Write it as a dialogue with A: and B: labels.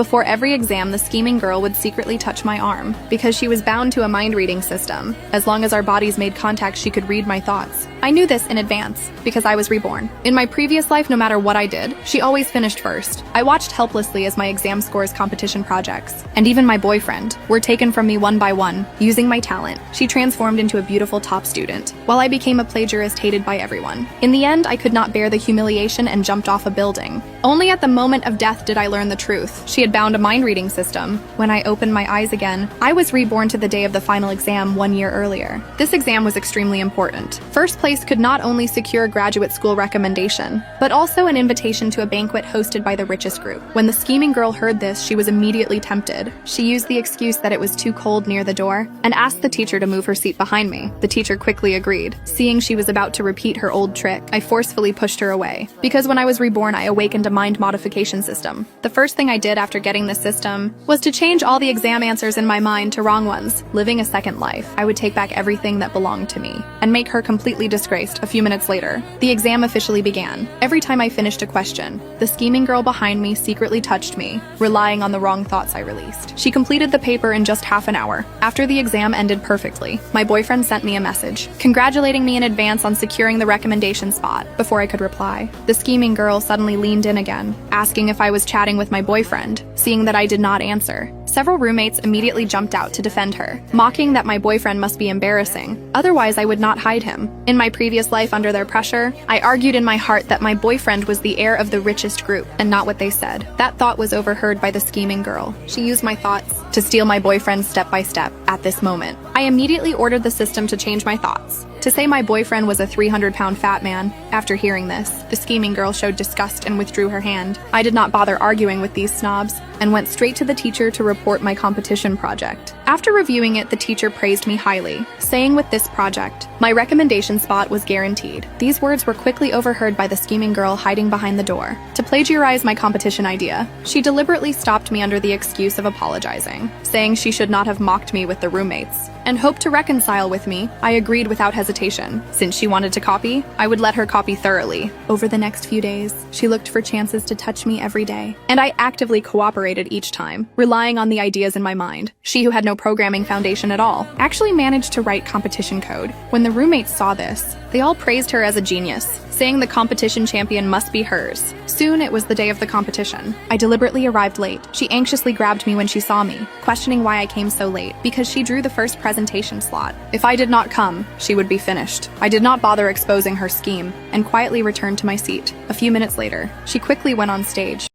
A: Before every exam, the scheming girl would secretly touch my arm, because she was bound to a mind-reading system. As long as our bodies made contact, she could read my thoughts. I knew this in advance, because I was reborn. In my previous life, no matter what I did, she always finished first. I watched helplessly as my exam scores, competition projects, and even my boyfriend were taken from me one by one. Using my talent, she transformed into a beautiful top student, while I became a plagiarist hated by everyone. In the end, I could not bear the humiliation and jumped off a building. Only at the moment of death did I learn the truth. She had bound a mind-reading system. When I opened my eyes again, I was reborn to the day of the final exam 1 year earlier. This exam was extremely important. First place could not only secure a graduate school recommendation, but also an invitation to a banquet hosted by the richest group. When the scheming girl heard this, she was immediately tempted. She used the excuse that it was too cold near the door and asked the teacher to move her seat behind me. The teacher quickly agreed. Seeing she was about to repeat her old trick, I forcefully pushed her away. Because when I was reborn, I awakened a mind modification system. The first thing I did after getting this system was to change all the exam answers in my mind to wrong ones. Living a second life, I would take back everything that belonged to me and make her completely disgraced. A few minutes later, the exam officially began. Every time I finished a question, the scheming girl behind me secretly touched me, relying on the wrong thoughts I released. She completed the paper in just half an hour. After the exam ended perfectly, my boyfriend sent me a message, congratulating me in advance on securing the recommendation spot. Before I could reply, the scheming girl suddenly leaned in again, asking if I was chatting with my boyfriend. Seeing that I did not answer, several roommates immediately jumped out to defend her, mocking that my boyfriend must be embarrassing, otherwise I would not hide him. In my previous life, under their pressure, I argued in my heart that my boyfriend was the heir of the richest group, and not what they said. That thought was overheard by the scheming girl. She used my thoughts to steal my boyfriend step by step. At this moment, I immediately ordered the system to change my thoughts, to say my boyfriend was a 300-pound fat man. After hearing this, the scheming girl showed disgust and withdrew her hand. I did not bother arguing with these snobs, and went straight to the teacher to report my competition project. After reviewing it, the teacher praised me highly, saying with this project, my recommendation spot was guaranteed. These words were quickly overheard by the scheming girl hiding behind the door. To plagiarize my competition idea, she deliberately stopped me under the excuse of apologizing, saying she should not have mocked me with the roommates, and hoped to reconcile with me. I agreed without hesitation. Since she wanted to copy, I would let her copy thoroughly. Over the next few days, she looked for chances to touch me every day, and I actively cooperated each time, relying on the ideas in my mind. She, who had no programming foundation at all, actually managed to write competition code. When the roommates saw this, they all praised her as a genius, saying the competition champion must be hers. Soon it was the day of the competition. I deliberately arrived late. She anxiously grabbed me when she saw me, questioning why I came so late, because she drew the first presentation slot. If I did not come, she would be finished. I did not bother exposing her scheme, and quietly returned to my seat. A few minutes later, she quickly went on stage.